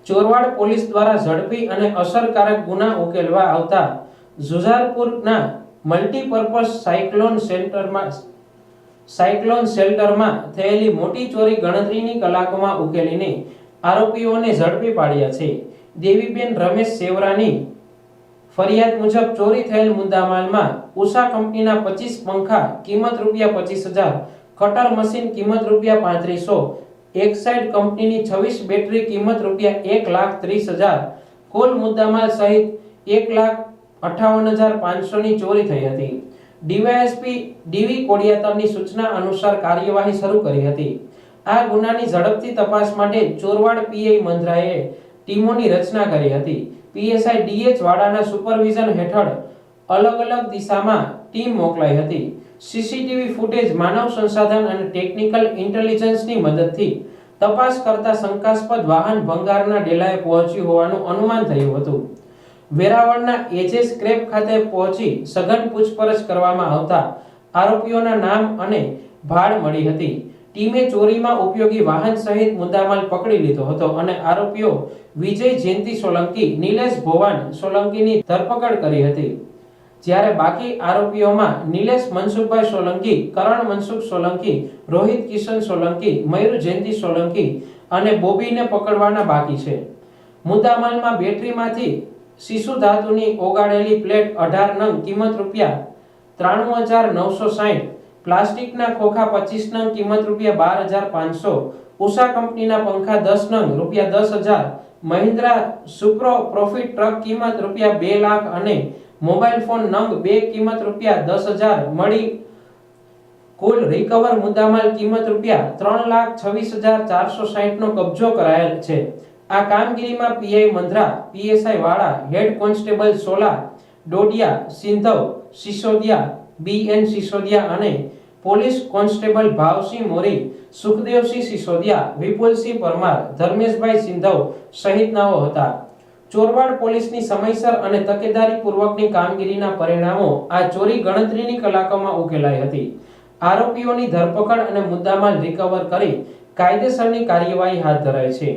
Chorwad police દ્વારા ઝડપી અને અસરકારક ગુના ઉકેલવા આવતા જુઝારપુરના મલ્ટીપર્પઝ સાયક્લોન શેલ્ટરમાં થયેલી મોટી ચોરી ગણતરીની કલાકોમાં ઉકેલીને આરોપીઓને ઝડપી પાડ્યા છે. દેવીબેન રમેશ સેવરાની ફરિયાદ મુજબ ચોરી થયેલ મુદ્દામાલમાં ઉષા કંપનીના 25 પંખા કિંમત ₹25,000, કટર મશીન કિંમત ₹3500, એક્સાઇડ કંપનીની 26 બેટરી કિંમત ₹1,30,000, કુલ મુદ્દામાલ સહિત ₹1,58,500 ની ચોરી થઈ હતી. ડીવાયએસપી ડીવી કોડિયાતરની સૂચના અનુસાર કાર્યવાહી શરૂ કરી હતી. આ ગુનાની ઝડપથી તપાસ માટે ચોરવાડ પીઆઈ મંદ્રાએ ટીમોની રચના કરી હતી. પીએસઆઈ ડીએચ વાડાના સુપરવિઝન હેઠળ અલગ અલગ દિશામાં ટીમ મોકલાઈ હતી. સીસીટીવી ફૂટેજ, માનવ સંસાધન અને ટેકનિકલ ઇન્ટેલિજન્સની મદદથી તપાસ કરતા શંકાસ્પદ વાહન ભંગારના ડેલાએ પહોંચ્યું હોવાનું અનુમાન થયું હતું. વેરાવળના એજે સ્ક્રેપ ખાતે પહોંચી સઘન પૂછપરછ કરવામાં આવતા આરોપીઓના નામ અને ભાડ મળી હતી. ટીમે ચોરીમાં ઉપયોગી વાહન સહિત મુદ્દામાલ પકડી લીધો હતો અને આરોપીઓ વિજય જયંતિ સોલંકી, નિલેશ ભોવાન સોલંકીની ધરપકડ કરી હતી. જ્યારે બાકી આરોપીઓમાં નિલેશ મનસુખભાઈ સોલંકી, કરણ મનસુખ સોલંકી, રોહિત કિશન સોલંકી, મયુર જયંતિ સોલંકી અને બોબીને પકડવાના બાકી છે. મુદ્દામાલમાં બેટરીમાંથી શિશુ ધાતુની ઓગાળેલી પ્લેટ 18 નંગ કિંમત ₹93,960, પ્લાસ્ટિકના ખોખા 25 નંગ કિંમત ₹12,500, ઉષા કંપનીના પંખા 10 નંગ ₹10,000, મહિન્દ્રા સુપ્રો પ્રોફિટ ટ્રક કિંમત ₹2 લાખ અને મોબાઈલ ફોન નંગ 2 કિંમત ₹10,000 મળી કુલ રિકવર મુદ્દામાલ કિંમત ₹3,26,460 નો કબજો કરાયેલ છે. આ કામગીરીમાં પીઆઈ મંદ્રા, પીએસઆઈ વાડા, હેડ કોન્સ્ટેબલ સોલા, ડોડિયા, સિંધવ, સિસોદિયા, બીએન સિસોદિયા અને પોલીસ કોન્સ્ટેબલ ભાવસિંહ મોરી, સુખદેવસિંહ સિસોદિયા, વિપુલસિંહ પરમાર, ધર્મેશભાઈ સિંધવ સહિતનાઓ હતા. ચોરવાડ પોલીસની સમયસર અને તકેદારીપૂર્વકની કામગીરીના પરિણામો આ ચોરી ગણતરીની કલાકોમાં ઉકેલાઈ હતી. આરોપીઓની ધરપકડ અને મુદ્દામાલ રિકવર કરી કાયદેસરની કાર્યવાહી હાથ ધરાઈ છે.